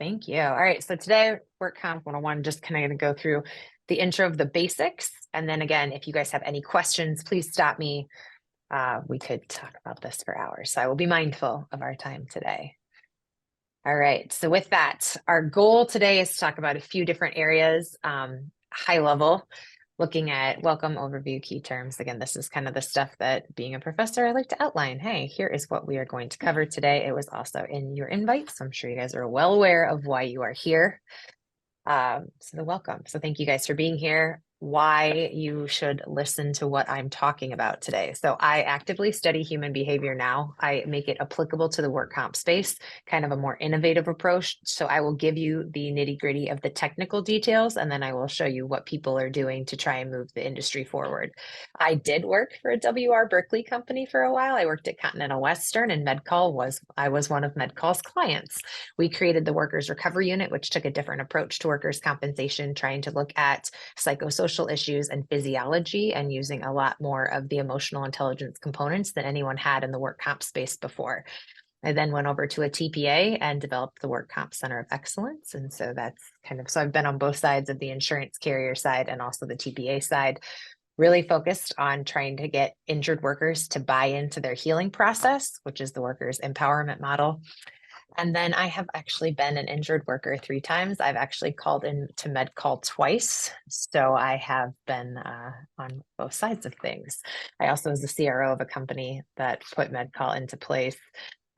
Thank you. All right. So today, Work Comp 101, just kind of going to go through the intro of the basics. And then again, if you guys have any questions, please stop me. We could talk about this for hours. So I will be mindful of our time today. All right. So with that, our goal today is to talk about a few different areas, high level, looking at welcome, overview, key terms. Again, this is kind of the stuff that being a professor, I like to outline. Hey, here is what we are going to cover today. It was also in your invite, so I'm sure you guys are well aware of why you are here. So the welcome. So thank you guys for being here. Why you should listen to what I'm talking about today. So I actively study human behavior now. I make it applicable to the work comp space, kind of a more innovative approach. So I will give you the nitty gritty of the technical details, and then I will show you what people are doing to try and move the industry forward. I did work for a W.R. Berkley company for a while. I worked at Continental Western, and I was one of MedCall's clients. We created the Workers Recovery Unit, which took a different approach to workers' compensation, trying to look at psychosocial issues and physiology and using a lot more of the emotional intelligence components than anyone had in the work comp space before. I then went over to a TPA and developed the Work Comp Center of Excellence. And so so I've been on both sides of the insurance carrier side and also the TPA side, really focused on trying to get injured workers to buy into their healing process, which is the workers' empowerment model. And then I have actually been an injured worker 3 times. I've actually called in to MedCall twice. So I have been on both sides of things. I also was the CRO of a company that put MedCall into place.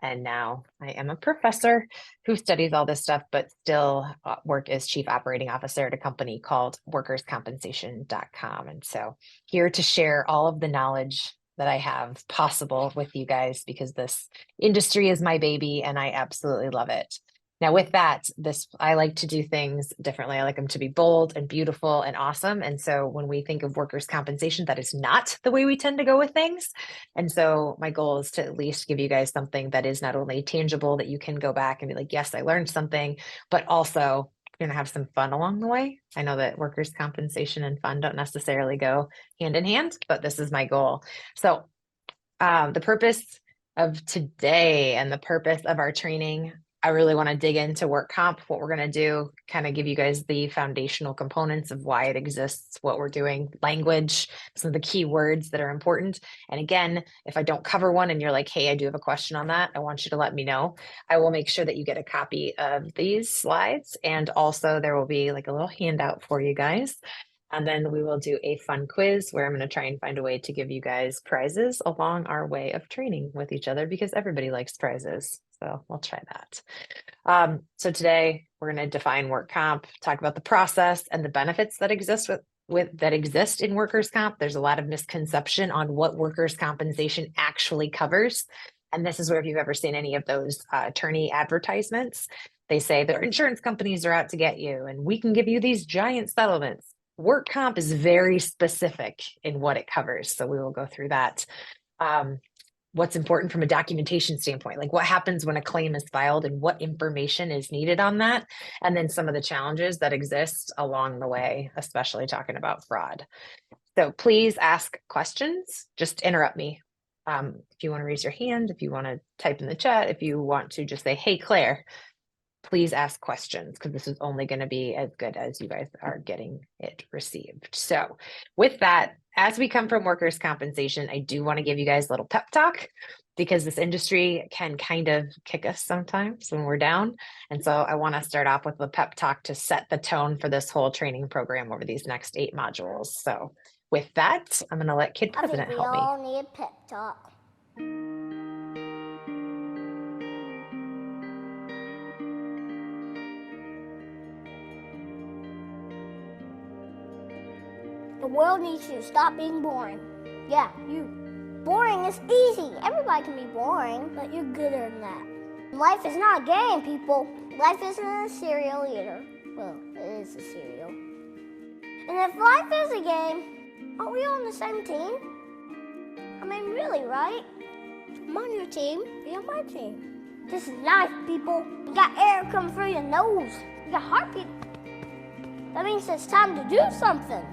And now I am a professor who studies all this stuff, but still work as chief operating officer at a company called workerscompensation.com. And so here to share all of the knowledge that I have possible with you guys, because this industry is my baby and I absolutely love it. Now with that, I like to do things differently. I like them to be bold and beautiful and awesome. And so when we think of workers' compensation, that is not the way we tend to go with things. And so my goal is to at least give you guys something that is not only tangible, that you can go back and be like, yes, I learned something, but also going to have some fun along the way. I know that workers' compensation and fun don't necessarily go hand in hand, but this is my goal. So the purpose of today and the purpose of our training, I really want to dig into work comp, what we're going to do, kind of give you guys the foundational components of why it exists, what we're doing, language, some of the key words that are important. And again, if I don't cover one and you're like, hey, I do have a question on that, I want you to let me know. I will make sure that you get a copy of these slides. And also there will be like a little handout for you guys. And then we will do a fun quiz where I'm going to try and find a way to give you guys prizes along our way of training with each other, because everybody likes prizes. So we'll try that. So today we're going to define work comp, talk about the process and the benefits that exist that exist in workers' comp. There's a lot of misconception on what workers' compensation actually covers. And this is where, if you've ever seen any of those attorney advertisements, they say their insurance companies are out to get you and we can give you these giant settlements. Work comp is very specific in what it covers. So we will go through that. What's important from a documentation standpoint, like what happens when a claim is filed and what information is needed on that. And then some of the challenges that exist along the way, especially talking about fraud. So please ask questions, just interrupt me. If you want to raise your hand, if you want to type in the chat, if you want to just say, hey, Claire, please ask questions, because this is only going to be as good as you guys are getting it received. So with that, as we come from workers' compensation, I do want to give you guys a little pep talk, because this industry can kind of kick us sometimes when we're down. And so I want to start off with a pep talk to set the tone for this whole training program over these next 8 modules. So with that, I'm going to let Kid President help me. I think we all need a pep talk. The world needs you to stop being boring. Yeah, you. Boring is easy. Everybody can be boring, but you're gooder than that. Life is not a game, people. Life isn't a cereal either. Well, it is a cereal. And if life is a game, aren't we on the same team? I mean, really, right? I'm on your team, be on my team. This is life, people. You got air coming through your nose. You got heartbeat. That means it's time to do something.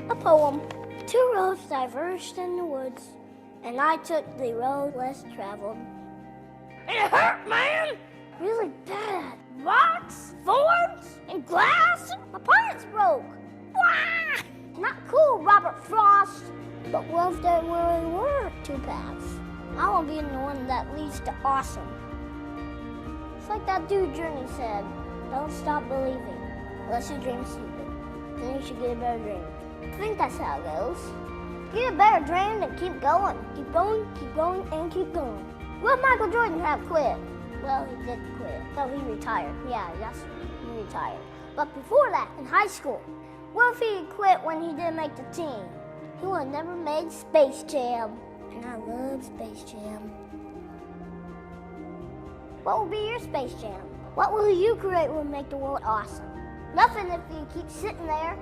A poem. 2 roads diverged in the woods, and I took the road less traveled. It hurt, man! really bad. Rocks, thorns, and glass. My parts broke. Wah! Not cool, Robert Frost. But what if there really were two paths? I want to be the one that leads to awesome. It's like that dude Journey said, don't stop believing, unless your dream's stupid. Then you should get a better dream. I think that's how it goes. Get a better dream and keep going. Keep going, and keep going. Will Michael Jordan have quit? Well, he did quit. No, he retired. Yeah, he retired. But before that, in high school, what if he had quit when he didn't make the team? He would have never made Space Jam. And I love Space Jam. What will be your Space Jam? What will you create will make the world awesome? Nothing if you keep sitting there.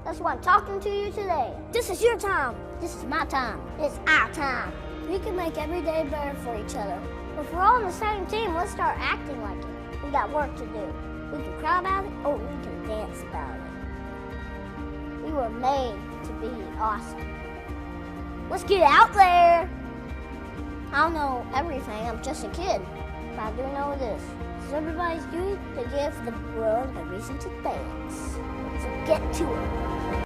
That's why I'm talking to you today. This is your time. This is my time. It's our time. We can make every day better for each other. If we're all on the same team, let's start acting like it. We got work to do. We can cry about it, or we can dance about it. We were made to be awesome. Let's get out there. I don't know everything. I'm just a kid. But I do know this. It's everybody's duty to give the world a reason to dance. So get to it.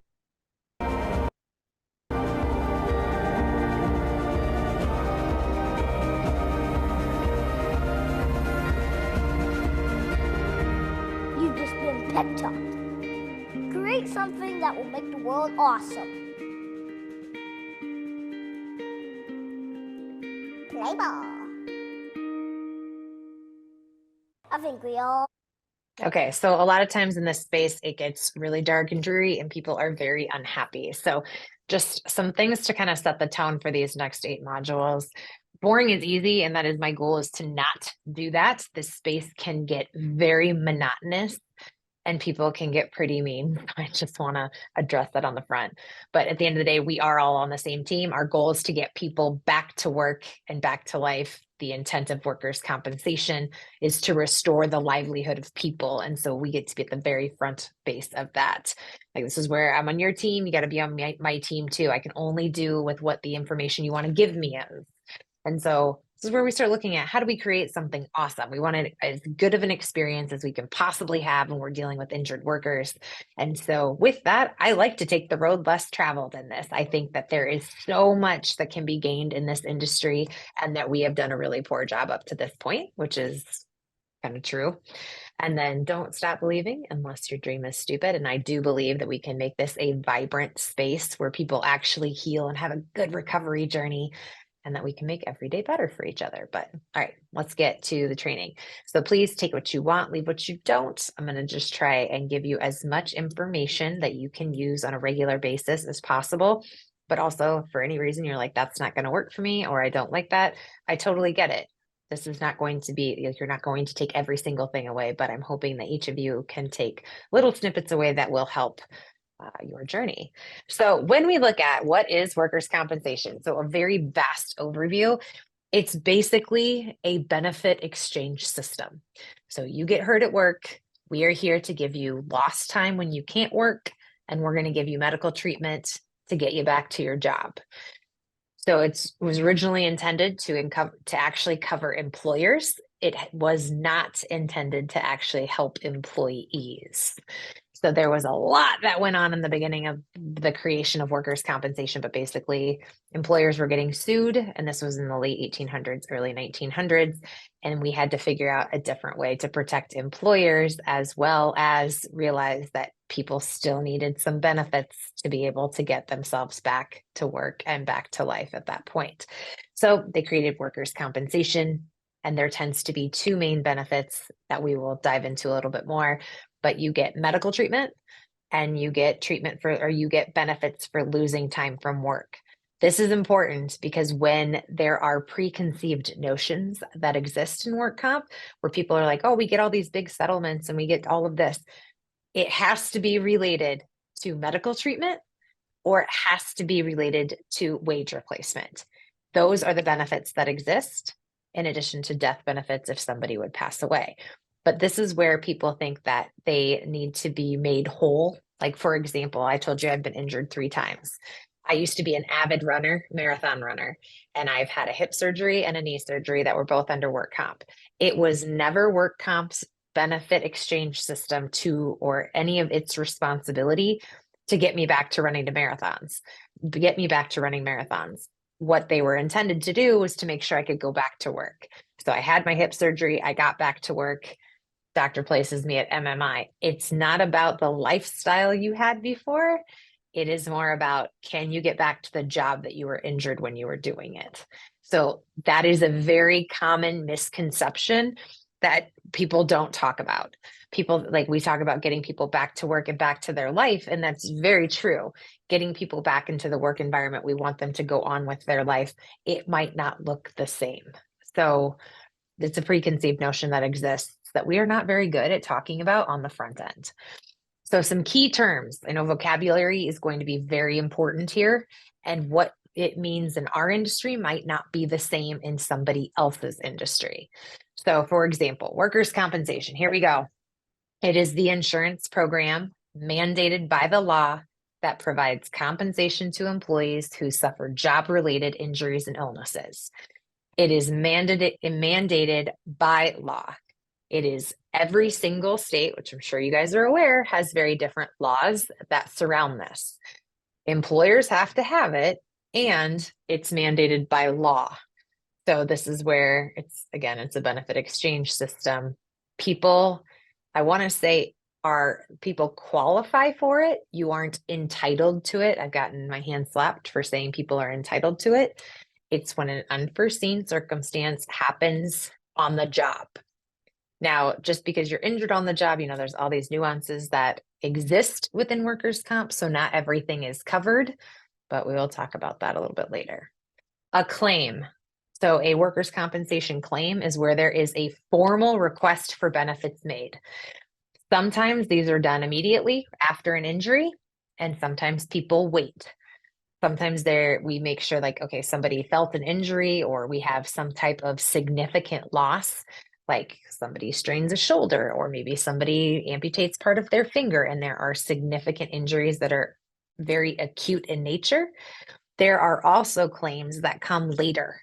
You've just been pep talked. Create something that will make the world awesome. Play ball. I think we all. Okay, so a lot of times in this space, it gets really dark and dreary and people are very unhappy. So just some things to kind of set the tone for these next 8 modules. Boring is easy, and that is my goal, is to not do that. This space can get very monotonous and people can get pretty mean. I just want to address that on the front. But at the end of the day, we are all on the same team. Our goal is to get people back to work and back to life. The intent of workers' compensation is to restore the livelihood of people. And so we get to be at the very front base of that. Like, this is where I'm on your team. You got to be on my team too. I can only do with what the information you want to give me is. And so this is where we start looking at, how do we create something awesome? We want it as good of an experience as we can possibly have when we're dealing with injured workers. And so with that, I like to take the road less traveled in this. I think that there is so much that can be gained in this industry, and that we have done a really poor job up to this point, which is kind of true. And then don't stop believing unless your dream is stupid. And I do believe that we can make this a vibrant space where people actually heal and have a good recovery journey, and that we can make every day better for each other. But all right, let's get to the training. So please take what you want, leave what you don't. I'm going to just try and give you as much information that you can use on a regular basis as possible. But also, for any reason you're like, that's not going to work for me, or I don't like that, I totally get it. This is not going to be, you're not going to take every single thing away, but I'm hoping that each of you can take little snippets away that will help your journey. So when we look at what is workers' compensation, so a very vast overview, it's basically a benefit exchange system. So you get hurt at work, we are here to give you lost time when you can't work, and we're going to give you medical treatment to get you back to your job. So it was originally intended to actually cover employers. It was not intended to actually help employees. So there was a lot that went on in the beginning of the creation of workers' compensation, but basically employers were getting sued, and this was in the late 1800s, early 1900s, and we had to figure out a different way to protect employers, as well as realize that people still needed some benefits to be able to get themselves back to work and back to life at that point. So they created workers' compensation, and there tends to be 2 main benefits that we will dive into a little bit more. But you get medical treatment, and you get you get benefits for losing time from work. This is important because when there are preconceived notions that exist in work comp, where people are like, oh, we get all these big settlements and we get all of this, it has to be related to medical treatment, or it has to be related to wage replacement. Those are the benefits that exist, in addition to death benefits if somebody would pass away. But this is where people think that they need to be made whole. Like, for example, I told you I've been injured 3 times. I used to be an avid runner, marathon runner, and I've had a hip surgery and a knee surgery that were both under work comp. It was never work comp's benefit exchange system to, or any of its responsibility to get me back to running get me back to running marathons. What they were intended to do was to make sure I could go back to work. So I had my hip surgery, I got back to work. Doctor places me at MMI. It's not about the lifestyle you had before. It is more about, can you get back to the job that you were injured when you were doing it? So that is a very common misconception that people don't talk about. People, like, we talk about getting people back to work and back to their life, and that's very true. Getting people back into the work environment, we want them to go on with their life. It might not look the same. So it's a preconceived notion that exists that we are not very good at talking about on the front end. So some key terms, I know vocabulary is going to be very important here, and what it means in our industry might not be the same in somebody else's industry. So for example, workers' compensation, here we go. It is the insurance program mandated by the law that provides compensation to employees who suffer job-related injuries and illnesses. It is mandated by law. It is every single state, which I'm sure you guys are aware, has very different laws that surround this. Employers have to have it, and it's mandated by law. So this is where it's a benefit exchange system. People, I want to say, people qualify for it. You aren't entitled to it. I've gotten my hand slapped for saying people are entitled to it. It's when an unforeseen circumstance happens on the job. Now, just because you're injured on the job, there's all these nuances that exist within workers' comp. So not everything is covered, but we will talk about that a little bit later. A claim. So a workers' compensation claim is where there is a formal request for benefits made. Sometimes these are done immediately after an injury, and sometimes people wait. Sometimes we make sure, like, okay, somebody felt an injury, or we have some type of significant loss, like somebody strains a shoulder, or maybe somebody amputates part of their finger, and there are significant injuries that are very acute in nature. There are also claims that come later,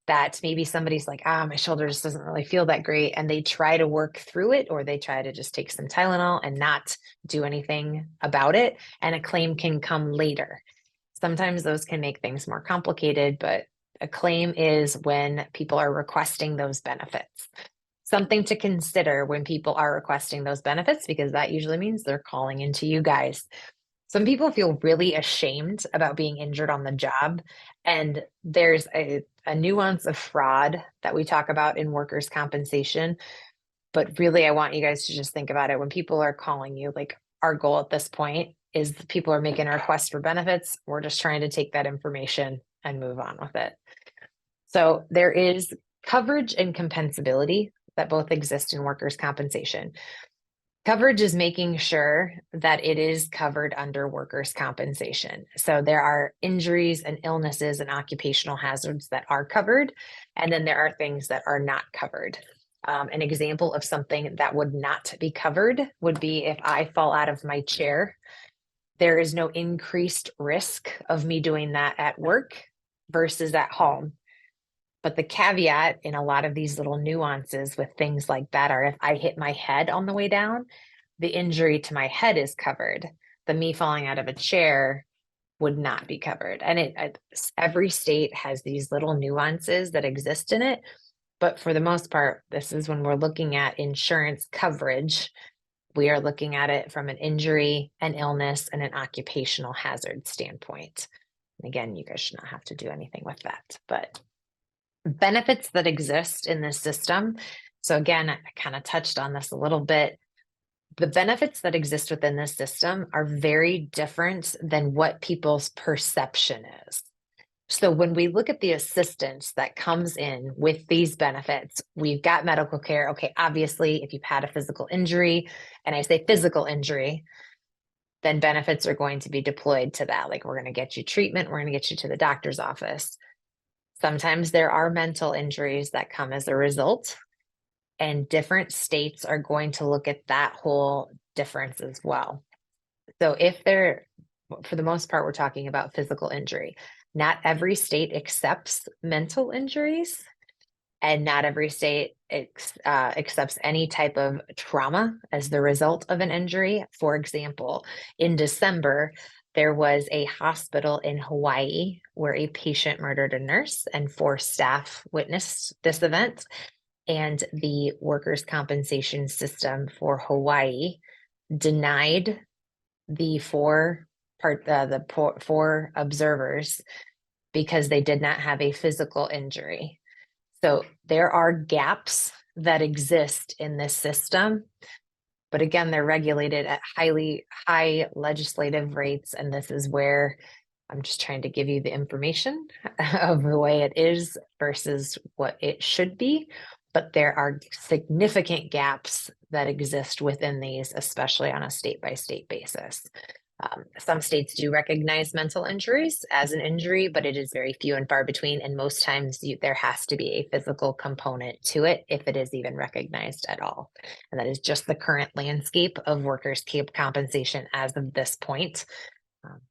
that maybe somebody's like, my shoulder just doesn't really feel that great, and they try to work through it, or they try to just take some Tylenol and not do anything about it, and a claim can come later. Sometimes those can make things more complicated, but a claim is when people are requesting those benefits. Something to consider when people are requesting those benefits, because that usually means they're calling into you guys. Some people feel really ashamed about being injured on the job, and there's a nuance of fraud that we talk about in workers' compensation. But really, I want you guys to just think about it. When people are calling you, like, our goal at this point is people are making a request for benefits. We're just trying to take that information and move on with it. So there is coverage and compensability that both exist in workers' compensation. Coverage is making sure that it is covered under workers' compensation. So there are injuries and illnesses and occupational hazards that are covered, and then there are things that are not covered. An example of something that would not be covered would be if I fall out of my chair. There is no increased risk of me doing that at work versus at home. But the caveat in a lot of these little nuances with things like that are, if I hit my head on the way down, the injury to my head is covered. The me falling out of a chair would not be covered. And every state has these little nuances that exist in it. But for the most part, this is when we're looking at insurance coverage. We are looking at it from an injury, an illness, and an occupational hazard standpoint. And again, you guys should not have to do anything with that, but benefits that exist in this system. So again, I kind of touched on this a little bit. The benefits that exist within this system are very different than what people's perception is. So when we look at the assistance that comes in with these benefits, we've got medical care. Okay, obviously, if you've had a physical injury, and I say physical injury, then benefits are going to be deployed to that. Like, we're going to get you treatment, we're going to get you to the doctor's office. Sometimes there are mental injuries that come as a result, and different states are going to look at that whole difference as well. So if for the most part, we're talking about physical injury. Not every state accepts mental injuries, and not every state accepts any type of trauma as the result of an injury. For example, in December, there was a hospital in Hawaii where a patient murdered a nurse, and 4 staff witnessed this event. And the workers' compensation system for Hawaii denied the 4 observers because they did not have a physical injury. So there are gaps that exist in this system, but again, they're regulated at high legislative rates. And this is where I'm just trying to give you the information of the way it is versus what it should be. But there are significant gaps that exist within these, especially on a state-by-state basis. Some states do recognize mental injuries as an injury, but it is very few and far between. And most times there has to be a physical component to it if it is even recognized at all. And that is just the current landscape of workers' compensation as of this point.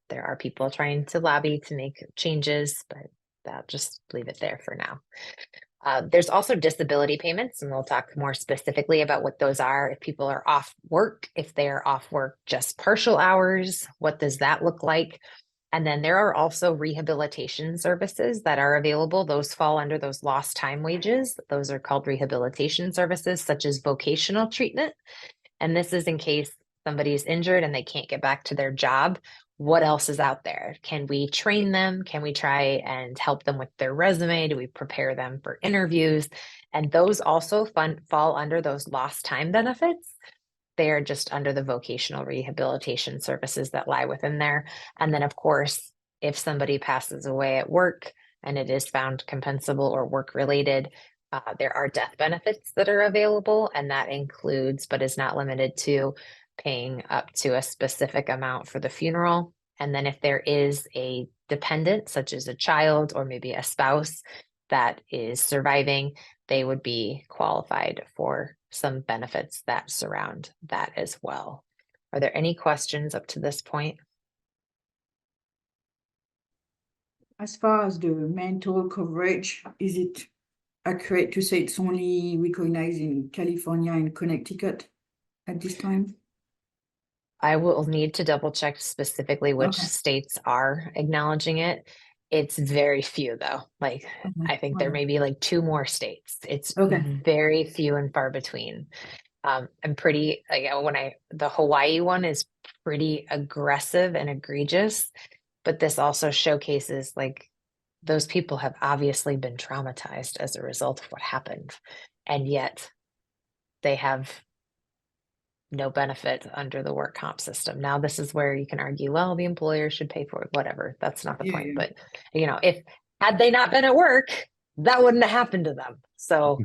There are people trying to lobby to make changes, but I'll just leave it there for now. There's also disability payments, and we'll talk more specifically about what those are. If people are off work, if they are off work just partial hours, what does that look like? And then there are also rehabilitation services that are available. Those fall under those lost time wages. Those are called rehabilitation services, such as vocational treatment. And this is in case somebody's injured and they can't get back to their job. What else is out there? Can we train them? Can we try and help them with their resume? Do we prepare them for interviews? And those also fall under those lost time benefits. They are just under the vocational rehabilitation services that lie within there. And then, of course, if somebody passes away at work and it is found compensable or work related, there are death benefits that are available, and that includes, but is not limited to, paying up to a specific amount for the funeral. And then if there is a dependent, such as a child or maybe a spouse that is surviving, they would be qualified for some benefits that surround that as well. Are there any questions up to this point? As far as the mental coverage, is it accurate to say it's only recognized in California and Connecticut at this time? I will need to double check specifically which states are acknowledging it. It's very few though. Like I think there may be like 2 more states. It's very few and far between. I'm pretty the Hawaii one is pretty aggressive and egregious, but this also showcases like those people have obviously been traumatized as a result of what happened, and yet they have no benefit under the work comp system. Now, this is where you can argue, well, the employer should pay for it, whatever. That's not the point. But, if had they not been at work, that wouldn't have happened to them. So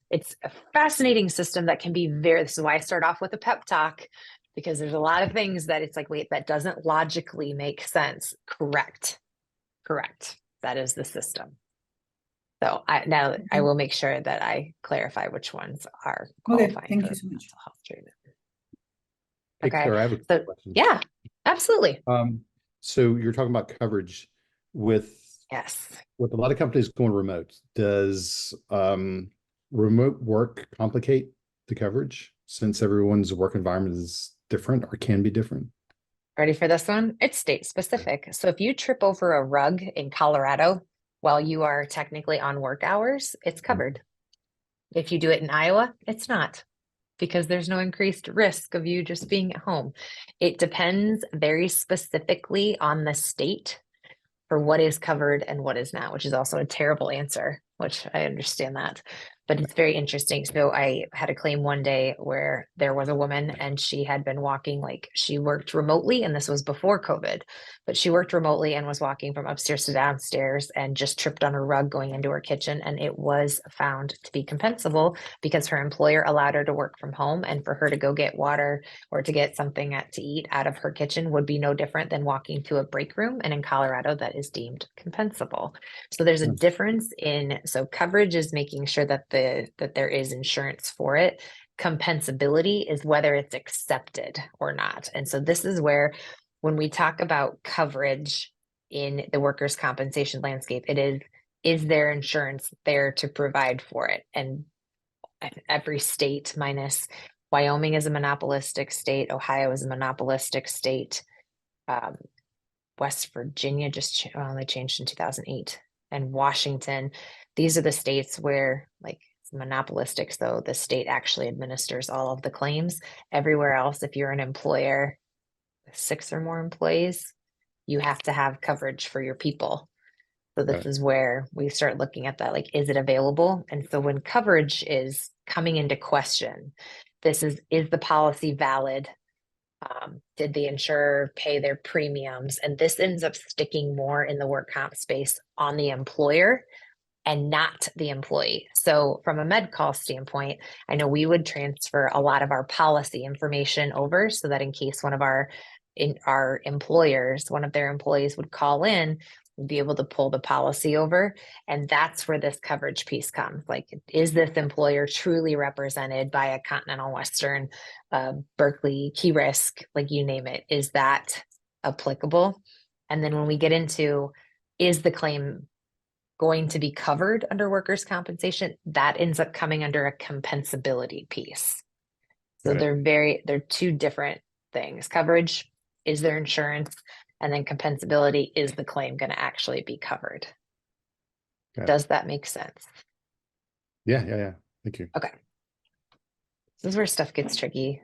it's a fascinating system that can be this is why I start off with a pep talk, because there's a lot of things that it's like, wait, that doesn't logically make sense. Correct. That is the system. So I will make sure that I clarify which ones are qualifying. Thank you so much. Mental health treatment. Hey, Claire, I have a question. Yeah, absolutely. So you're talking about coverage with a lot of companies going remote. Does remote work complicate the coverage since everyone's work environment is different or can be different? Ready for this one? It's state specific. So if you trip over a rug in Colorado while you are technically on work hours, it's covered. If you do it in Iowa, it's not, because there's no increased risk of you just being at home. It depends very specifically on the state for what is covered and what is not, which is also a terrible answer, which I understand that. But it's very interesting. So I had a claim one day where there was a woman and she had been walking, like she worked remotely, and this was before COVID, but she worked remotely and was walking from upstairs to downstairs and just tripped on a rug going into her kitchen. And it was found to be compensable because her employer allowed her to work from home, and for her to go get water or to get something to eat out of her kitchen would be no different than walking to a break room. And in Colorado, that is deemed compensable. So there's a difference so coverage is making sure that there is insurance for it. Compensability is whether it's accepted or not. And so this is where when we talk about coverage in the workers' compensation landscape, it is there insurance there to provide for it? And every state minus Wyoming is a monopolistic state, Ohio is a monopolistic state, West Virginia just only changed in 2008, and Washington. These are the states where like it's monopolistic, so the state actually administers all of the claims. Everywhere else, if you're an employer with 6 or more employees, you have to have coverage for your people. So this is where we start looking at that, like, is it available? And so when coverage is coming into question, this is the policy valid? Did the insurer pay their premiums? And this ends up sticking more in the work comp space on the employer and not the employee. So from a med-call standpoint, I know we would transfer a lot of our policy information over so that in case one of our employers, one of their employees would call in, we'd be able to pull the policy over. And that's where this coverage piece comes. Like, is this employer truly represented by a Continental Western, Berkeley, Key Risk, like you name it? Is that applicable? And then when we get into, is the claim going to be covered under workers' compensation, that ends up coming under a compensability piece. So they're two different things. Coverage, is there insurance? And then compensability, is the claim going to actually be covered? Does that make sense? Yeah. Thank you. Okay. This is where stuff gets tricky.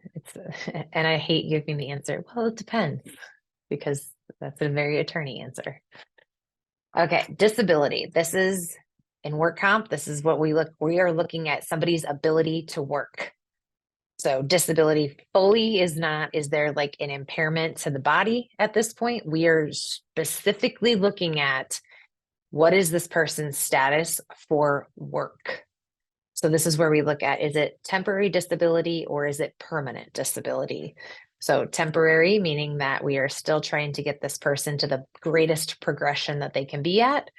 And I hate giving the answer, well, it depends, because that's a very attorney answer. Okay, disability. This is in work comp. This is what we are looking at somebody's ability to work. So disability fully is there like an impairment to the body at this point? We are specifically looking at what is this person's status for work? So this is where we look at, is it temporary disability or is it permanent disability? So temporary, meaning that we are still trying to get this person to the greatest progression that they can be at,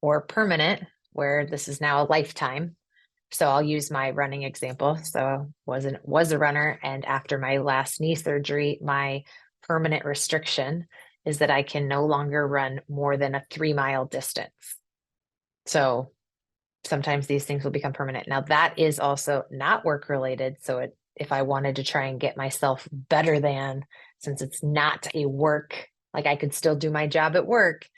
or permanent, where this is now a lifetime. So I'll use my running example. So was a runner, and after my last knee surgery, my permanent restriction is that I can no longer run more than a 3-mile distance. So sometimes these things will become permanent. Now that is also not work related. So if I wanted to try and get myself better than, since it's not a work, like I could still do my job at work,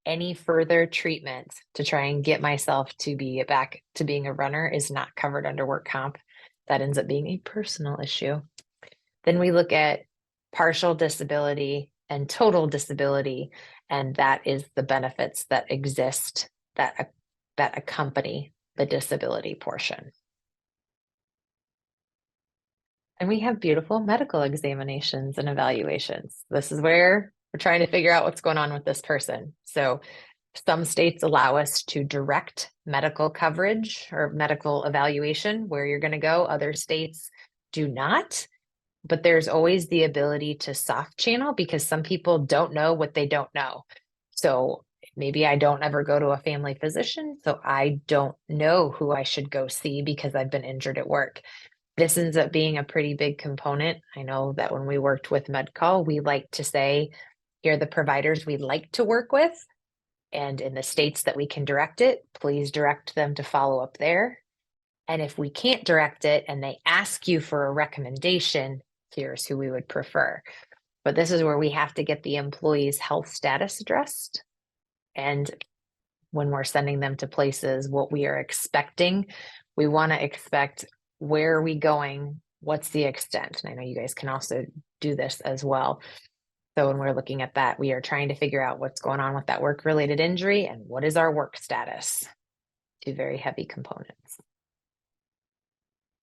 any further treatment to try and get myself to be back to being a runner is not covered under work comp. That ends up being a personal issue. Then we look at partial disability and total disability, and that is the benefits that exist that accompany the disability portion. And we have beautiful medical examinations and evaluations. This is where we're trying to figure out what's going on with this person. So some states allow us to direct medical coverage or medical evaluation where you're going to go. Other states do not, but there's always the ability to soft channel because some people don't know what they don't know. So maybe I don't ever go to a family physician, so I don't know who I should go see because I've been injured at work. This ends up being a pretty big component. I know that when we worked with MedCall, we like to say, here are the providers we like to work with. And in the states that we can direct it, please direct them to follow up there. And if we can't direct it and they ask you for a recommendation, here's who we would prefer. But this is where we have to get the employee's health status addressed. And when we're sending them to places, what we are expecting, we want to expect, where are we going? What's the extent? And I know you guys can also do this as well. So when we're looking at that, we are trying to figure out what's going on with that work-related injury and what is our work status. Two very heavy components.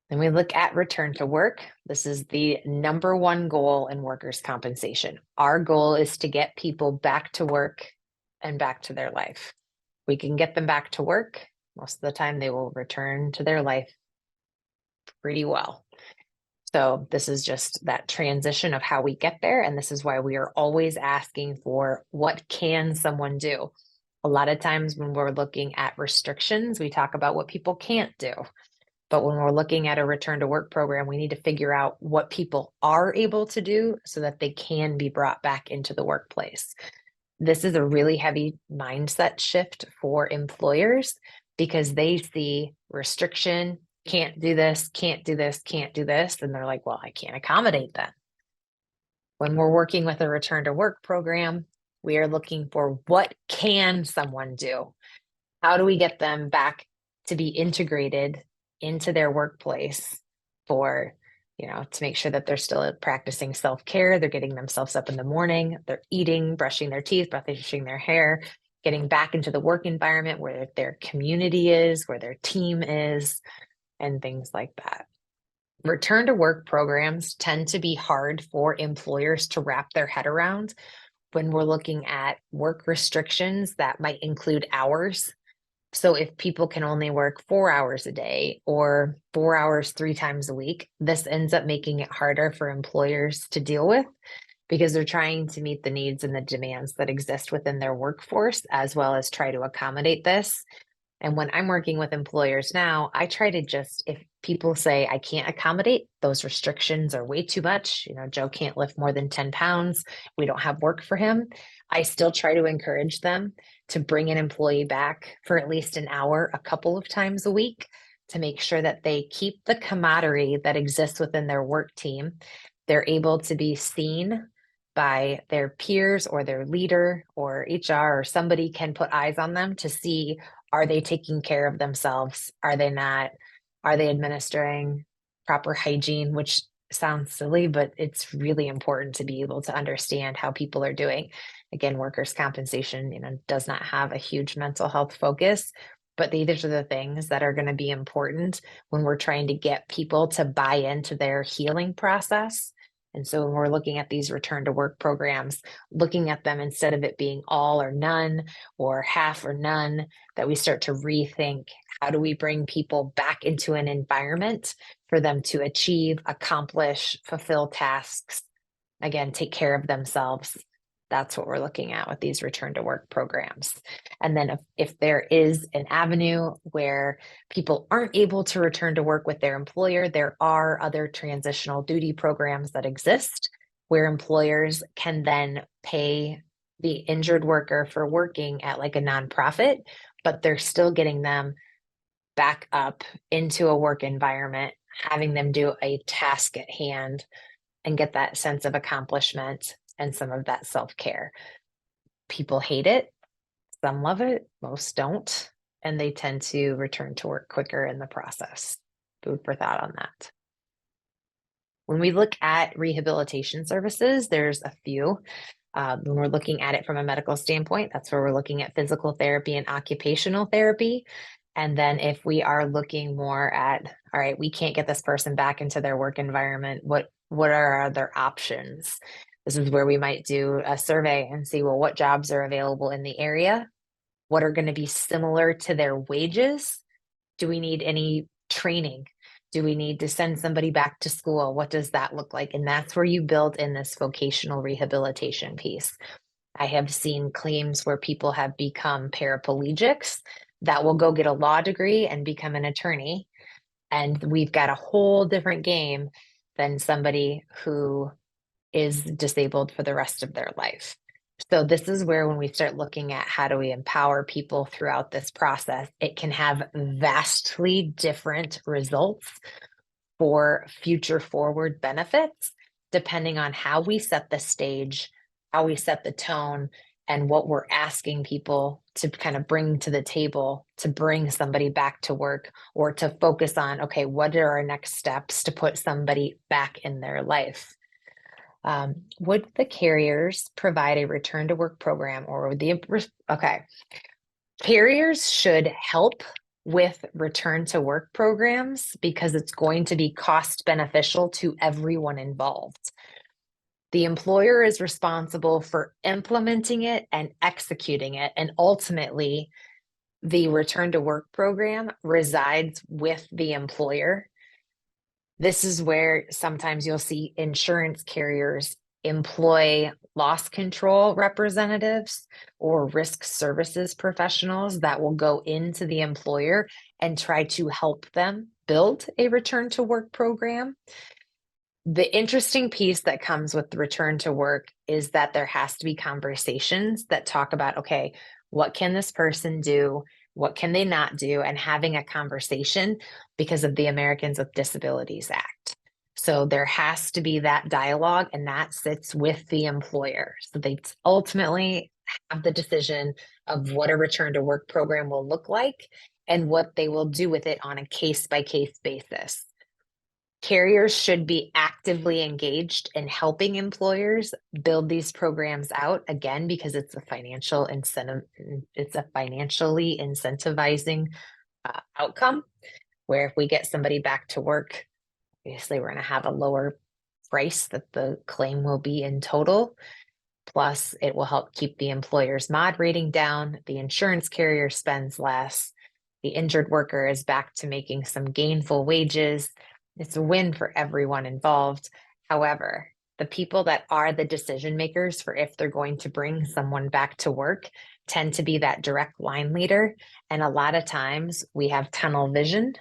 Then we look at return to work. This is the #1 goal in workers' compensation. Our goal is to get people back to work and back to their life. We can get them back to work. Most of the time they will return to their life pretty well. So this is just that transition of how we get there. And this is why we are always asking for, what can someone do? A lot of times when we're looking at restrictions, we talk about what people can't do. But when we're looking at a return to work program, we need to figure out what people are able to do so that they can be brought back into the workplace. This is a really heavy mindset shift for employers because they see restriction, can't do this, can't do this, can't do this. And they're like, well, I can't accommodate that. When we're working with a return to work program, we are looking for what can someone do? How do we get them back to be integrated into their workplace for, to make sure that they're still practicing self-care, they're getting themselves up in the morning, they're eating, brushing their teeth, brushing their hair, getting back into the work environment where their community is, where their team is, and things like that. Return to work programs tend to be hard for employers to wrap their head around when we're looking at work restrictions that might include hours. So if people can only work 4 hours a day or 4 hours 3 times a week, this ends up making it harder for employers to deal with because they're trying to meet the needs and the demands that exist within their workforce, as well as try to accommodate this. And when I'm working with employers now, I try to if people say I can't accommodate, those restrictions are way too much. Joe can't lift more than 10 pounds. We don't have work for him. I still try to encourage them to bring an employee back for at least an hour, a couple of times a week, to make sure that they keep the camaraderie that exists within their work team. They're able to be seen by their peers or their leader or HR, or somebody can put eyes on them to see, are they taking care of themselves? Are they not? Are they administering proper hygiene? Which sounds silly, but it's really important to be able to understand how people are doing. Again, workers' compensation, does not have a huge mental health focus, but these are the things that are going to be important when we're trying to get people to buy into their healing process. And so when we're looking at these return to work programs, looking at them instead of it being all or none or half or none, that we start to rethink, how do we bring people back into an environment for them to achieve, accomplish, fulfill tasks, again, take care of themselves. That's what we're looking at with these return to work programs. And then if there is an avenue where people aren't able to return to work with their employer, there are other transitional duty programs that exist where employers can then pay the injured worker for working at like a nonprofit, but they're still getting them back up into a work environment, having them do a task at hand and get that sense of accomplishment and some of that self-care. People hate it. Some love it. Most don't. And they tend to return to work quicker in the process. Food for thought on that. When we look at rehabilitation services, there's a few. When we're looking at it from a medical standpoint, that's where we're looking at physical therapy and occupational therapy. And then if we are looking more at, all right, we can't get this person back into their work environment, what are our other options? This is where we might do a survey and see, well, what jobs are available in the area? What are going to be similar to their wages? Do we need any training? Do we need to send somebody back to school? What does that look like? And that's where you build in this vocational rehabilitation piece. I have seen claims where people have become paraplegics that will go get a law degree and become an attorney. And we've got a whole different game than somebody who is disabled for the rest of their life. So this is where when we start looking at how do we empower people throughout this process, it can have vastly different results for future forward benefits, depending on how we set the stage, how we set the tone, and what we're asking people to kind of bring to the table to bring somebody back to work, or to focus on, okay, what are our next steps to put somebody back in their life? Would the carriers provide a return to work program, or would carriers should help with return to work programs because it's going to be cost beneficial to everyone involved. The employer is responsible for implementing it and executing it. And ultimately, the return to work program resides with the employer. This is where sometimes you'll see insurance carriers employ loss control representatives or risk services professionals that will go into the employer and try to help them build a return to work program. The interesting piece that comes with the return to work is that there has to be conversations that talk about, okay, what can this person do? What can they not do? And having a conversation because of the Americans with Disabilities Act. So there has to be that dialogue, and that sits with the employer. So they ultimately have the decision of what a return to work program will look like and what they will do with it on a case-by-case basis. Carriers should be actively engaged in helping employers build these programs out, again, because it's a financial incentive, it's a financially incentivizing outcome, where if we get somebody back to work, obviously we're going to have a lower price that the claim will be in total. Plus, it will help keep the employer's mod rating down. The insurance carrier spends less. The injured worker is back to making some gainful wages. It's a win for everyone involved. However, the people that are the decision makers for if they're going to bring someone back to work tend to be that direct line leader. And a lot of times we have tunnel vision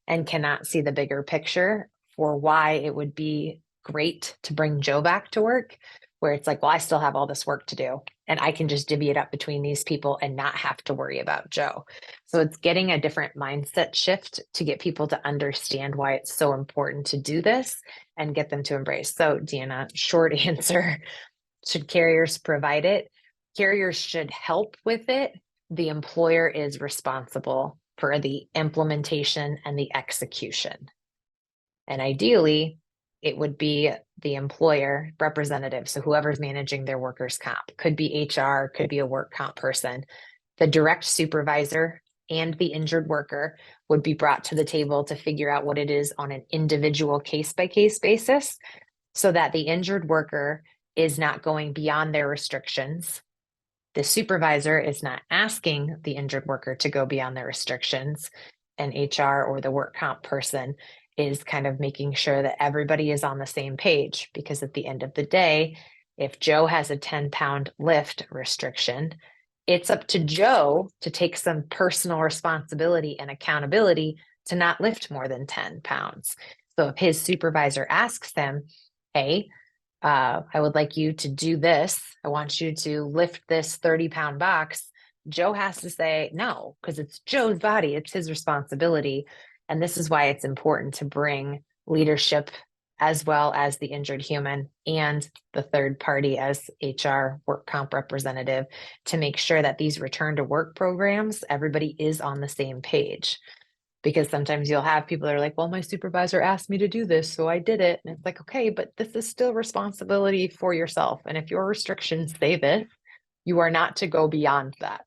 and cannot see the bigger picture for why it would be great to bring Joe back to work, where it's like, well, I still have all this work to do and I can just divvy it up between these people and not have to worry about Joe. So it's getting a different mindset shift to get people to understand why it's so important to do this and get them to embrace. So Deanna, short answer, should carriers provide it? Carriers should help with it. The employer is responsible for the implementation and the execution. And ideally, it would be the employer representative. So whoever's managing their workers' comp, could be HR, could be a work comp person. The direct supervisor and the injured worker would be brought to the table to figure out what it is on an individual case-by-case basis, so that the injured worker is not going beyond their restrictions. The supervisor is not asking the injured worker to go beyond their restrictions, and HR or the work comp person is kind of making sure that everybody is on the same page, because at the end of the day, if Joe has a 10-pound lift restriction, it's up to Joe to take some personal responsibility and accountability to not lift more than 10 pounds. So if his supervisor asks him, hey, I would like you to do this. I want you to lift this 30-pound box. Joe has to say no, because it's Joe's body. It's his responsibility. And this is why it's important to bring leadership as well as the injured human and the third party as HR work comp representative to make sure that these return to work programs, everybody is on the same page. Because sometimes you'll have people that are like, well, my supervisor asked me to do this, so I did it. And it's like, okay, but this is still responsibility for yourself. And if your restrictions say this, you are not to go beyond that.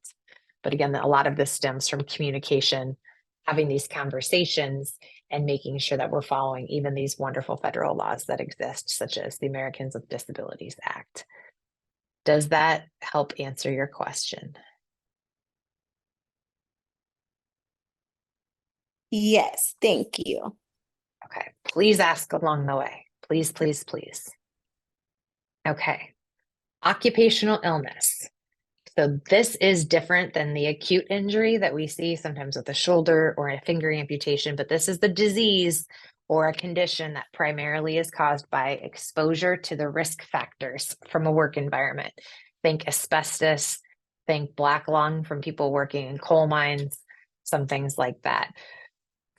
But again, a lot of this stems from communication, having these conversations and making sure that we're following even these wonderful federal laws that exist, such as the Americans with Disabilities Act. Does that help answer your question? Yes, thank you. Okay, please ask along the way. Please, please, please. Okay, occupational illness. So this is different than the acute injury that we see sometimes with a shoulder or a finger amputation, but this is the disease or a condition that primarily is caused by exposure to the risk factors from a work environment. Think asbestos, think black lung from people working in coal mines, some things like that.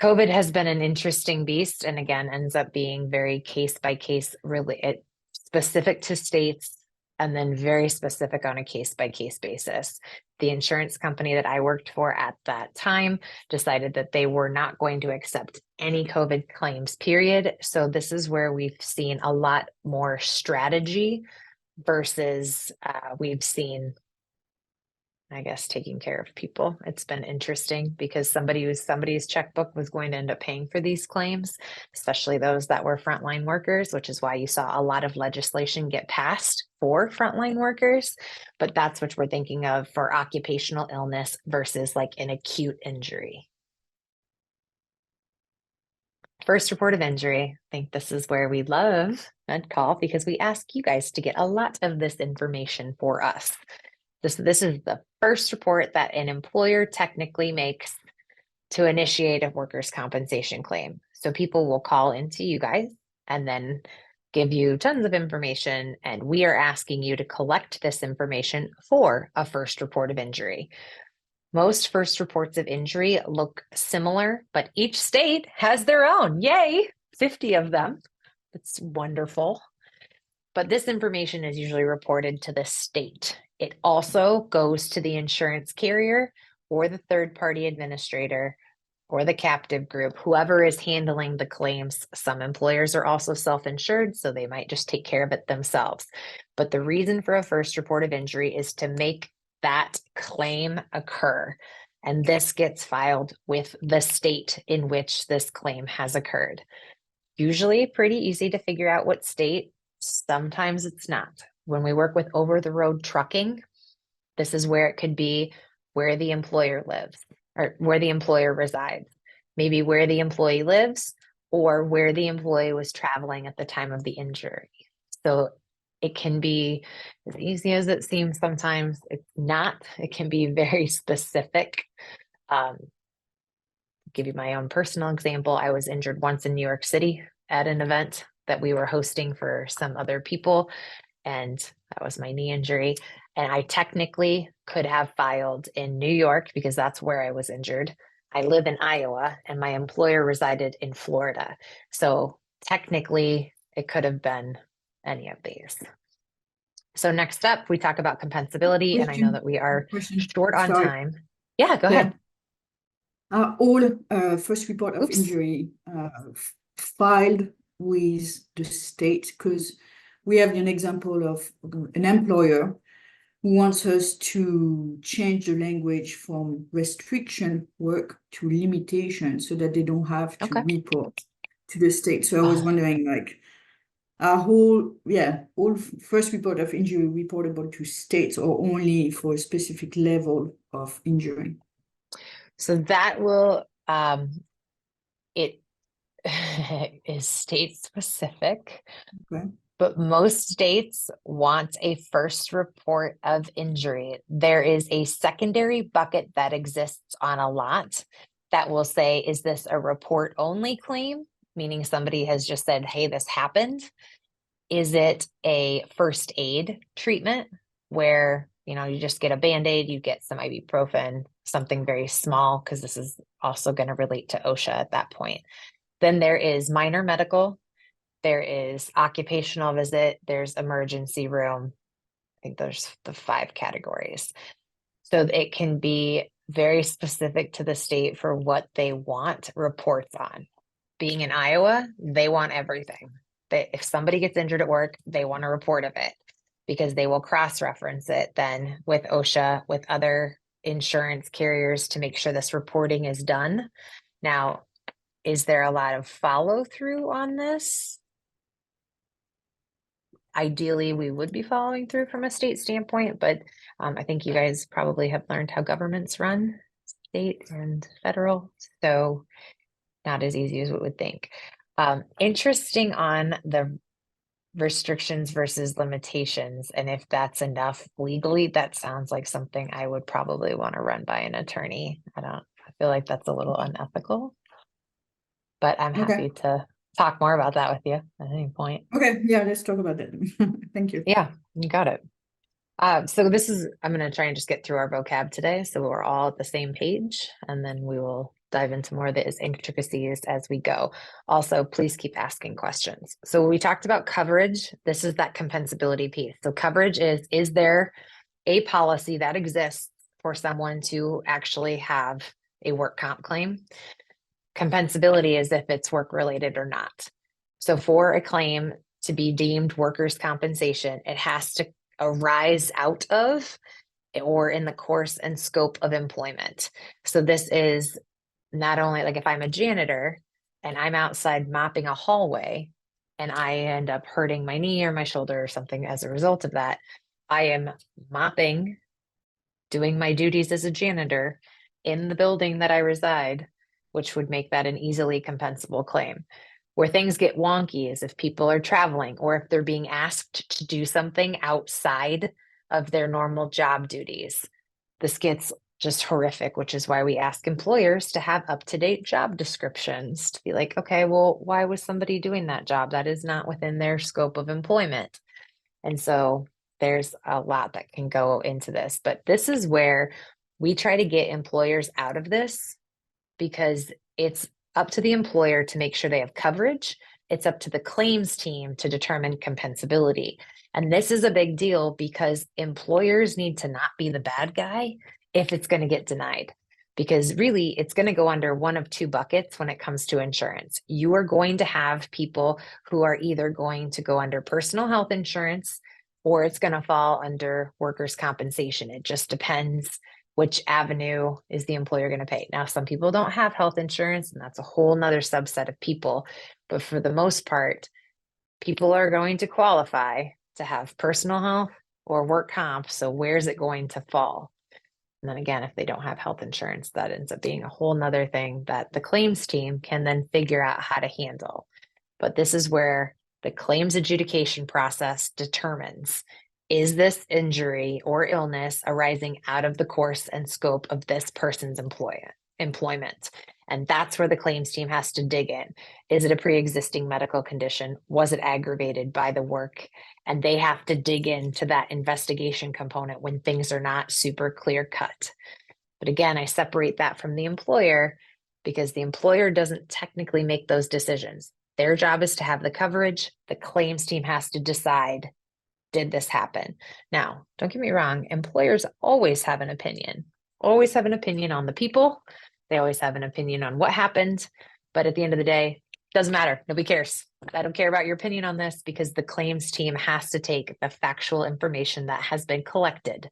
COVID has been an interesting beast, and again, ends up being very case by case, really specific to states, and then very specific on a case by case basis. The insurance company that I worked for at that time decided that they were not going to accept any COVID claims, period. So this is where we've seen a lot more strategy versus we've seen, I guess, taking care of people. It's been interesting because somebody's checkbook was going to end up paying for these claims, especially those that were frontline workers, which is why you saw a lot of legislation get passed for frontline workers. But that's what we're thinking of for occupational illness versus like an acute injury. First report of injury. I think this is where we love MedCall because we ask you guys to get a lot of this information for us. This is the first report that an employer technically makes to initiate a workers' compensation claim. So people will call into you guys and then give you tons of information, and we are asking you to collect this information for a first report of injury. Most first reports of injury look similar, but each state has their own. Yay, 50 of them. It's wonderful. But this information is usually reported to the state. It also goes to the insurance carrier or the third-party administrator or the captive group, whoever is handling the claims. Some employers are also self-insured, so they might just take care of it themselves. But the reason for a first report of injury is to make that claim occur. And this gets filed with the state in which this claim has occurred. Usually pretty easy to figure out what state. Sometimes it's not. When we work with over-the-road trucking, this is where it could be where the employer lives or where the employer resides, maybe where the employee lives or where the employee was traveling at the time of the injury. So it can be as easy as it seems sometimes. It's not. It can be very specific. Give you my own personal example. I was injured once in New York City at an event that we were hosting for some other people, and that was my knee injury. And I technically could have filed in New York because that's where I was injured. I live in Iowa and my employer resided in Florida. So technically it could have been any of these. So next up, we talk about compensability, and I know that we are short on time. Yeah, go ahead. All first report of injury filed with the state, because we have an example of an employer who wants us to change the language from restriction work to limitation so that they don't have to report to the state. So I was wondering, like, all first report of injury reportable to states or only for a specific level of injury? So that will, it is state specific, but most states want a first report of injury. There is a secondary bucket that exists on a lot that will say, is this a report only claim? Meaning somebody has just said, hey, this happened. Is it a first aid treatment where, you know, you just get a Band-Aid, you get some ibuprofen, something very small, because this is also going to relate to OSHA at that point. Then there is minor medical, there is occupational visit, there's emergency room. I think there's the 5 categories. So it can be very specific to the state for what they want reports on. Being in Iowa, they want everything. If somebody gets injured at work, they want a report of it because they will cross-reference it then with OSHA, with other insurance carriers to make sure this reporting is done. Now, is there a lot of follow-through on this? Ideally, we would be following through from a state standpoint, but I think you guys probably have learned how governments run, state and federal, so not as easy as we would think. Interesting on the restrictions versus limitations, and if that's enough legally, that sounds like something I would probably want to run by an attorney. I feel like that's a little unethical, but I'm happy to talk more about that with you at any point. Okay, yeah, let's talk about that. Thank you. Yeah, you got it. So this is, I'm going to try and just get through our vocab today so we're all at the same page, and then we will dive into more of the intricacies as we go. Also, please keep asking questions. So we talked about coverage. This is that compensability piece. So coverage is there a policy that exists for someone to actually have a work comp claim? Compensability is if it's work related or not. So for a claim to be deemed workers' compensation, it has to arise out of or in the course and scope of employment. So this is not only like if I'm a janitor and I'm outside mopping a hallway and I end up hurting my knee or my shoulder or something as a result of that, I am mopping, doing my duties as a janitor in the building that I reside, which would make that an easily compensable claim. Where things get wonky is if people are traveling or if they're being asked to do something outside of their normal job duties. This gets just horrific, which is why we ask employers to have up-to-date job descriptions to be like, okay, well, why was somebody doing that job? That is not within their scope of employment. And so there's a lot that can go into this, but this is where we try to get employers out of this, because it's up to the employer to make sure they have coverage. It's up to the claims team to determine compensability. And this is a big deal because employers need to not be the bad guy if it's going to get denied, because really it's going to go under one of two buckets when it comes to insurance. You are going to have people who are either going to go under personal health insurance, or it's going to fall under workers' compensation. It just depends which avenue is the employer going to pay. Now, some people don't have health insurance, and that's a whole nother subset of people. But for the most part, people are going to qualify to have personal health or work comp. So where's it going to fall? And then again, if they don't have health insurance, that ends up being a whole nother thing that the claims team can then figure out how to handle. But this is where the claims adjudication process determines, is this injury or illness arising out of the course and scope of this person's employment? And that's where the claims team has to dig in. Is it a pre-existing medical condition? Was it aggravated by the work? And they have to dig into that investigation component when things are not super clear cut. But again, I separate that from the employer, because the employer doesn't technically make those decisions. Their job is to have the coverage. The claims team has to decide, did this happen? Now, don't get me wrong, employers always have an opinion, on the people. They always have an opinion on what happened. But at the end of the day, doesn't matter. Nobody cares. I don't care about your opinion on this, because the claims team has to take the factual information that has been collected.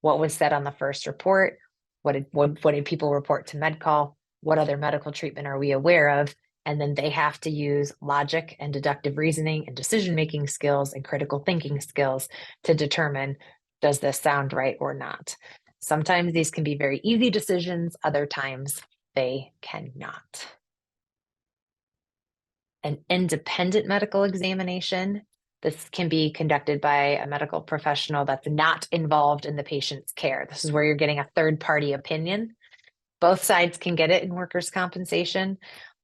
What was said on the first report? What did people report to MedCall? What other medical treatment are we aware of? And then they have to use logic and deductive reasoning and decision-making skills and critical thinking skills to determine, does this sound right or not? Sometimes these can be very easy decisions. Other times they cannot. An independent medical examination. This can be conducted by a medical professional that's not involved in the patient's care. This is where you're getting a third-party opinion. Both sides can get it in workers' compensation,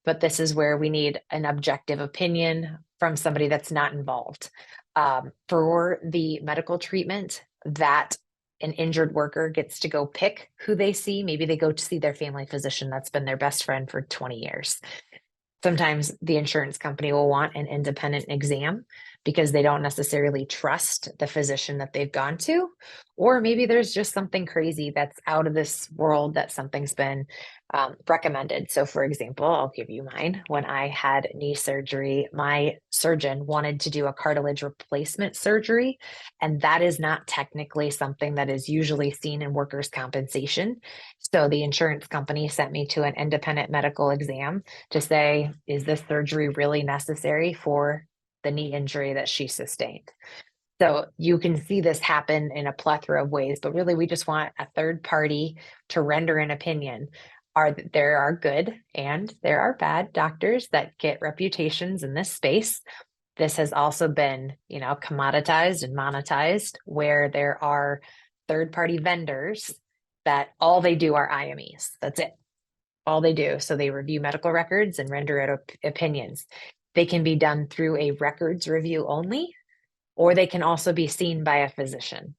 but this is where we need an objective opinion from somebody that's not involved. For the medical treatment, that an injured worker gets to go pick who they see. Maybe they go to see their family physician that's been their best friend for 20 years. Sometimes the insurance company will want an independent exam because they don't necessarily trust the physician that they've gone to, or maybe there's just something crazy that's out of this world that something's been recommended. So for example, I'll give you mine. When I had knee surgery, my surgeon wanted to do a cartilage replacement surgery, and that is not technically something that is usually seen in workers' compensation. So the insurance company sent me to an independent medical exam to say, is this surgery really necessary for the knee injury that she sustained? So you can see this happen in a plethora of ways, but really we just want a third party to render an opinion. There are good and there are bad doctors that get reputations in this space. This has also been, commoditized and monetized, where there are third-party vendors that all they do are IMEs. That's it. All they do. So they review medical records and render opinions. They can be done through a records review only, or they can also be seen by a physician.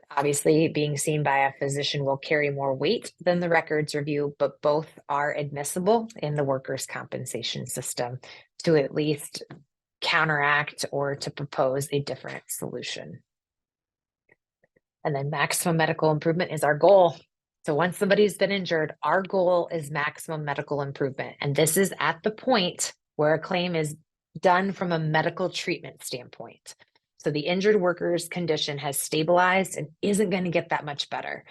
Obviously, being seen by a physician will carry more weight than the records review, but both are admissible in the workers' compensation system to at least counteract or to propose a different solution. And then maximum medical improvement is our goal. So once somebody's been injured, our goal is maximum medical improvement. And this is at the point where a claim is done from a medical treatment standpoint. So the injured worker's condition has stabilized and isn't going to get that much better.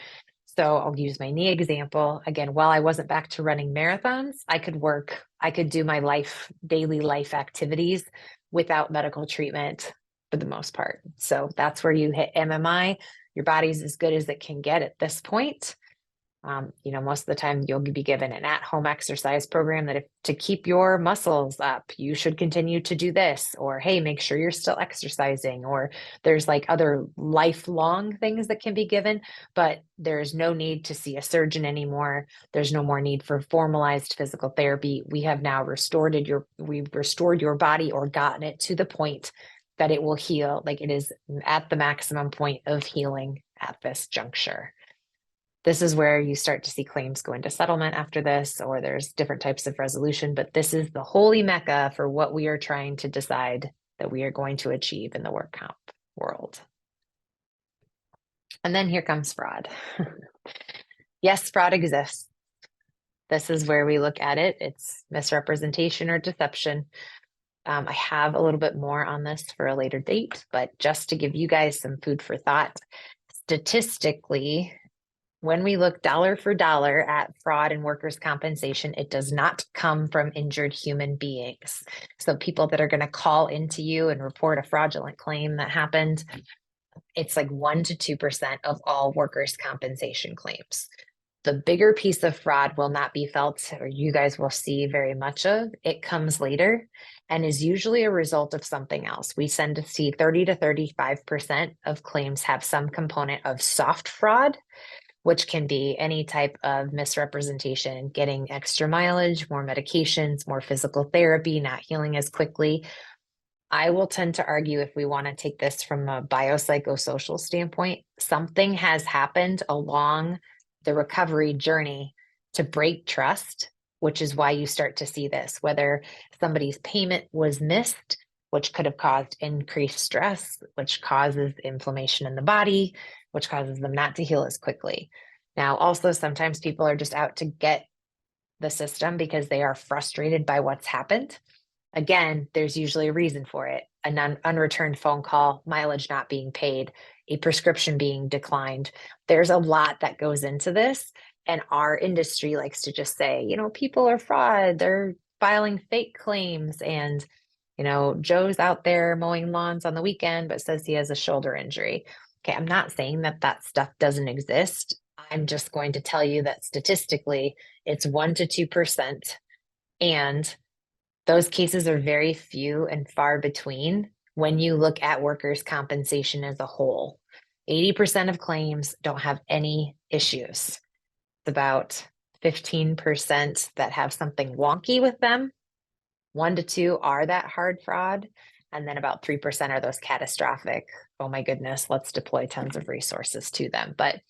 So I'll use my knee example. Again, while I wasn't back to running marathons, I could do my daily life activities without medical treatment for the most part. So that's where you hit MMI. Your body's as good as it can get at this point. Most of the time you'll be given an at-home exercise program that if to keep your muscles up, you should continue to do this, or, hey, make sure you're still exercising, or there's like other lifelong things that can be given, but there's no need to see a surgeon anymore. There's no more need for formalized physical therapy. We have now we've restored your body or gotten it to the point that it will heal. Like it is at the maximum point of healing at this juncture. This is where you start to see claims go into settlement after this, or there's different types of resolution, but this is the holy mecca for what we are trying to decide that we are going to achieve in the work comp world. And then here comes fraud. Yes, fraud exists. This is where we look at it. It's misrepresentation or deception. I have a little bit more on this for a later date, but just to give you guys some food for thought, statistically, when we look dollar for dollar at fraud and workers' compensation, it does not come from injured human beings. So people that are going to call into you and report a fraudulent claim that happened, it's like 1 to 2% of all workers' compensation claims. The bigger piece of fraud will not be felt, or you guys will see very much of. It comes later and is usually a result of something else. We tend to see 30 to 35% of claims have some component of soft fraud, which can be any type of misrepresentation, getting extra mileage, more medications, more physical therapy, not healing as quickly. I will tend to argue, if we want to take this from a biopsychosocial standpoint, something has happened along the recovery journey to break trust, which is why you start to see this, whether somebody's payment was missed, which could have caused increased stress, which causes inflammation in the body, which causes them not to heal as quickly. Now, also, sometimes people are just out to get the system because they are frustrated by what's happened. Again, there's usually a reason for it: an unreturned phone call, mileage not being paid, a prescription being declined. There's a lot that goes into this. And our industry likes to just say, people are fraud, they're filing fake claims, and Joe's out there mowing lawns on the weekend, but says he has a shoulder injury. Okay, I'm not saying that stuff doesn't exist. I'm just going to tell you that statistically, it's 1 to 2%. And those cases are very few and far between when you look at workers' compensation as a whole. 80% of claims don't have any issues. It's about 15% that have something wonky with them. 1 to 2 are that hard fraud. And then about 3% are those catastrophic. Oh my goodness, let's deploy tons of resources to them. But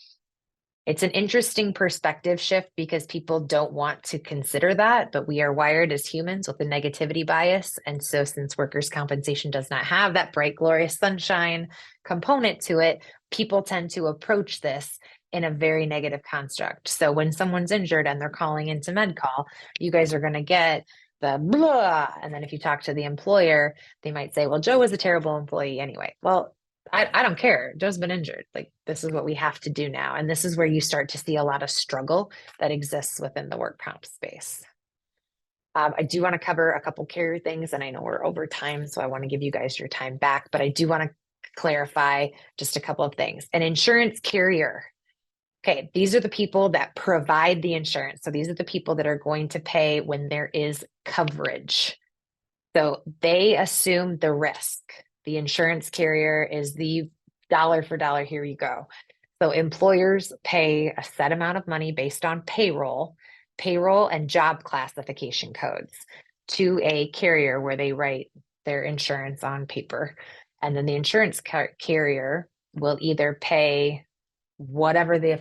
it's an interesting perspective shift because people don't want to consider that, but we are wired as humans with a negativity bias. And so since workers' compensation does not have that bright, glorious sunshine component to it, people tend to approach this in a very negative construct. So when someone's injured and they're calling into MedCall, you guys are going to get the blah. And then if you talk to the employer, they might say, well, Joe was a terrible employee anyway. Well, I don't care. Joe's been injured. Like, this is what we have to do now. And this is where you start to see a lot of struggle that exists within the work comp space. I do want to cover a couple carrier things, and I know we're over time, so I want to give you guys your time back, but I do want to clarify just a couple of things. An insurance carrier. Okay, these are the people that provide the insurance. So these are the people that are going to pay when there is coverage. So they assume the risk. The insurance carrier is the dollar for dollar, here you go. So employers pay a set amount of money based on payroll and job classification codes to a carrier where they write their insurance on paper. And then the insurance carrier will either pay whatever the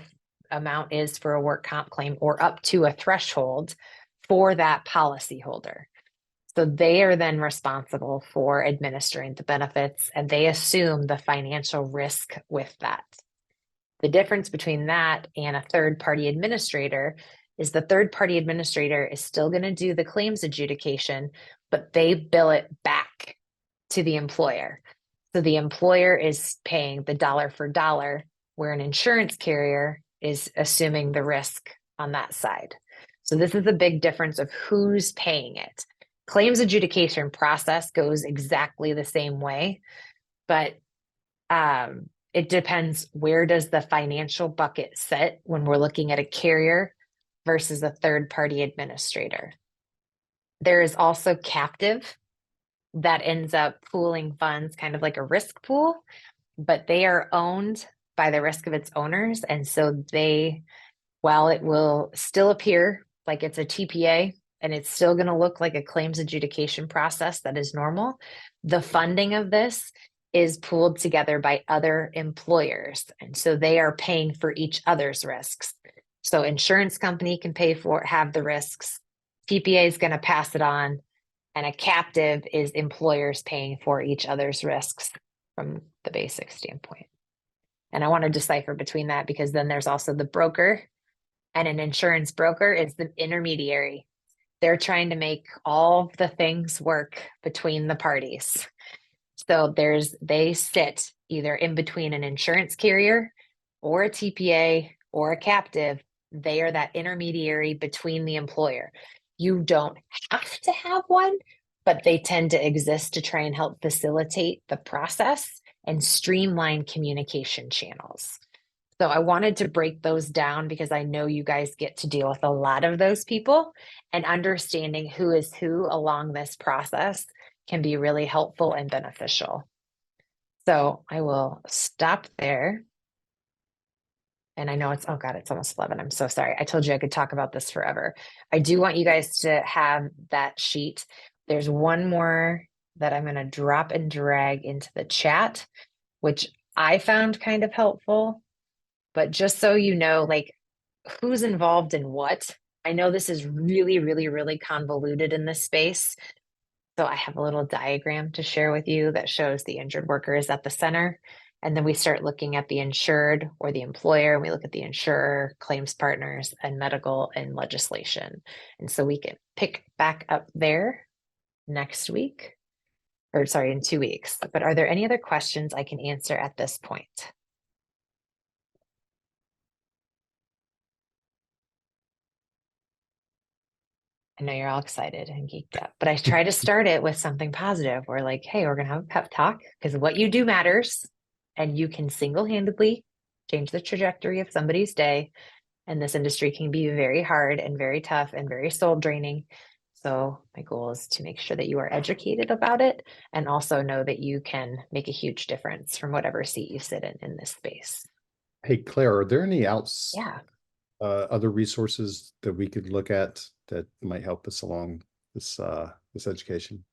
amount is for a work comp claim or up to a threshold for that policy holder. So they are then responsible for administering the benefits, and they assume the financial risk with that. The difference between that and a third-party administrator is the third-party administrator is still going to do the claims adjudication, but they bill it back to the employer. So the employer is paying the dollar for dollar, where an insurance carrier is assuming the risk on that side. So this is a big difference of who's paying it. Claims adjudication process goes exactly the same way, but it depends, where does the financial bucket sit when we're looking at a carrier versus a third-party administrator? There is also captive that ends up pooling funds, kind of like a risk pool, but they are owned by the risk of its owners. And so while it will still appear like it's a TPA and it's still going to look like a claims adjudication process that is normal, the funding of this is pooled together by other employers. And so they are paying for each other's risks. So insurance company can have the risks. TPA is going to pass it on. And a captive is employers paying for each other's risks from the basic standpoint. And I want to decipher between that, because then there's also the broker, and an insurance broker is the intermediary. They're trying to make all the things work between the parties. So they sit either in between an insurance carrier or a TPA or a captive. They are that intermediary between the employer. You don't have to have one, but they tend to exist to try and help facilitate the process and streamline communication channels. So I wanted to break those down because I know you guys get to deal with a lot of those people, and understanding who is who along this process can be really helpful and beneficial. So I will stop there. And I know it's almost 11. I'm so sorry. I told you I could talk about this forever. I do want you guys to have that sheet. There's one more that I'm going to drop and drag into the chat, which I found kind of helpful. But just so you know, like, who's involved in what. I know this is really, really, really convoluted in this space. So I have a little diagram to share with you that shows the injured worker is at the center. And then we start looking at the insured or the employer, and we look at the insurer, claims partners, and medical and legislation. And so we can pick back up there next week, or sorry, in 2 weeks. But are there any other questions I can answer at this point? I know you're all excited and geeked up, but I try to start it with something positive. We're like, hey, we're going to have a pep talk, because what you do matters, and you can single-handedly change the trajectory of somebody's day. And this industry can be very hard and very tough and very soul draining. So my goal is to make sure that you are educated about it, and also know that you can make a huge difference from whatever seat you sit in this space. Hey, Claire, are there any other resources that we could look at that might help us along this education?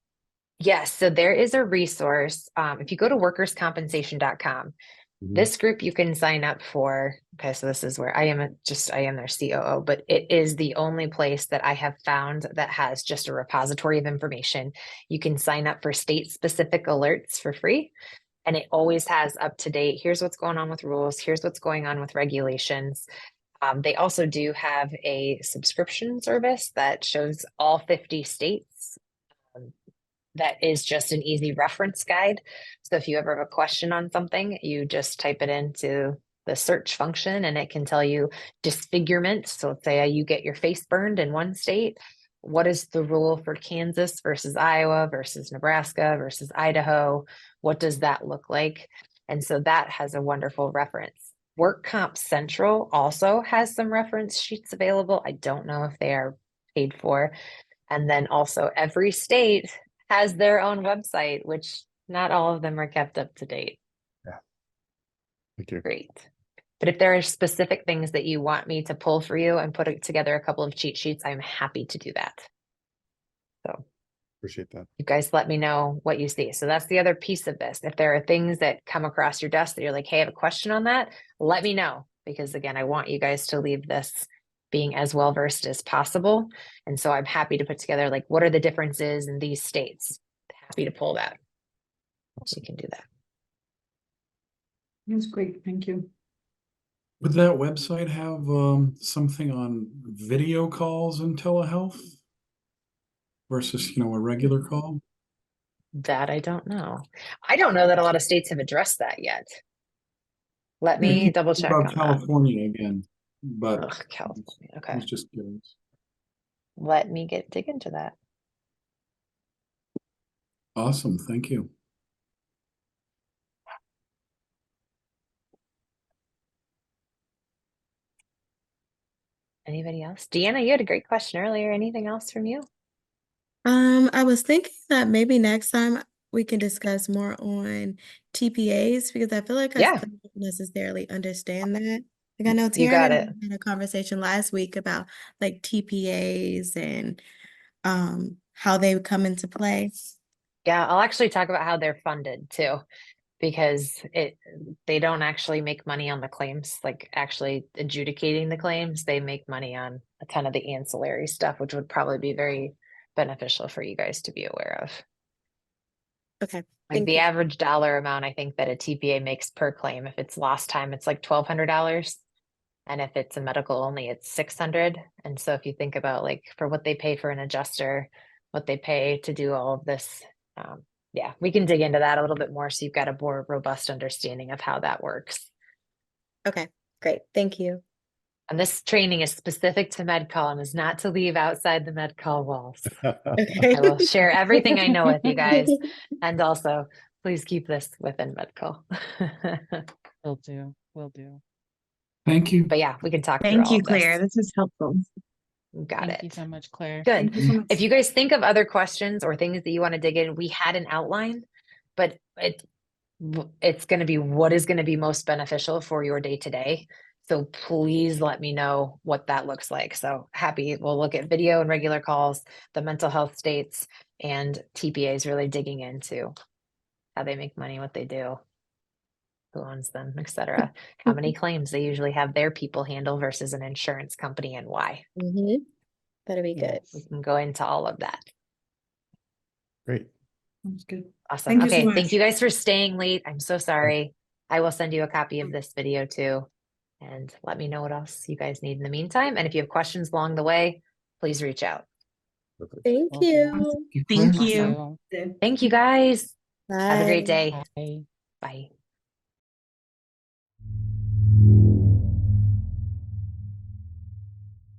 Yes, so there is a resource. If you go to workerscompensation.com, this group you can sign up for. Okay, so this is where I am their COO, but it is the only place that I have found that has just a repository of information. You can sign up for state-specific alerts for free, and it always has up to date. Here's what's going on with rules. Here's what's going on with regulations. They also do have a subscription service that shows all 50 states. That is just an easy reference guide. So if you ever have a question on something, you just type it into the search function and it can tell you disfigurement. So let's say you get your face burned in one state. What is the rule for Kansas versus Iowa versus Nebraska versus Idaho? What does that look like? And so that has a wonderful reference. Work Comp Central also has some reference sheets available. I don't know if they are paid for. And then also every state has their own website, which not all of them are kept up to date. Yeah. Thank you. Great. But if there are specific things that you want me to pull for you and put together a couple of cheat sheets, I'm happy to do that. So appreciate that. You guys let me know what you see. So that's the other piece of this. If there are things that come across your desk that you're like, hey, I have a question on that, let me know. Because again, I want you guys to leave this being as well-versed as possible. And so I'm happy to put together, like, what are the differences in these states? Happy to pull that. So you can do that. That's great. Thank you. Would that website have something on video calls and telehealth versus, a regular call? That I don't know. I don't know that a lot of states have addressed that yet. Let me double check on California again, but California. Okay. I was just curious. Let me dig into that. Awesome. Thank you. Anybody else? Deanna, you had a great question earlier. Anything else from you? I was thinking that maybe next time we can discuss more on TPAs because I feel like I Yeah. still don't necessarily understand that. Like I know You Taryn got and it. I had a conversation last week about like TPAs and how they would come into play. Yeah, I'll actually talk about how they're funded too, because they don't actually make money on the claims, like actually adjudicating the claims. They make money on a ton of the ancillary stuff, which would probably be very beneficial for you guys to be aware of. Okay, Like thank the you. average dollar amount I think that a TPA makes per claim, if it's lost time, it's like $1,200. And if it's a medical only, it's 600. And so if you think about like for what they pay for an adjuster, what they pay to do all of this, yeah, we can dig into that a little bit more so you've got a more robust understanding of how that works. Okay, great. Thank you. And this training is specific to MedCall and is not to leave outside the MedCall walls. Okay. I will share everything I know with you guys. And also, please keep this within MedCall. Will do. Will do. Thank you. But yeah, we can talk through Thank all you, of this. Claire. This is helpful. Got Thank you it. so much, Claire. Good. Thank you so much. If you guys think of other questions or things that you want to dig in, we had an outline, but it's going to be what is going to be most beneficial for your day to day. So please let me know what that looks like. So happy, we'll look at video and regular calls, the mental health states, and TPAs really digging into how they make money, what they do, who owns them, etc. How many claims they usually have their people handle versus an insurance company and why. That'll be good. We can go into all of that. Great. Sounds good. Awesome. Thank you so Okay. much. Thank you guys for staying late. I'm so sorry. I will send you a copy of this video too. And let me know what else you guys need in the meantime. And if you have questions along the way, please reach out. Perfect. Thank Will do. you. Thank Thank you. Thank you guys. Have a great Bye. day. Bye. Bye.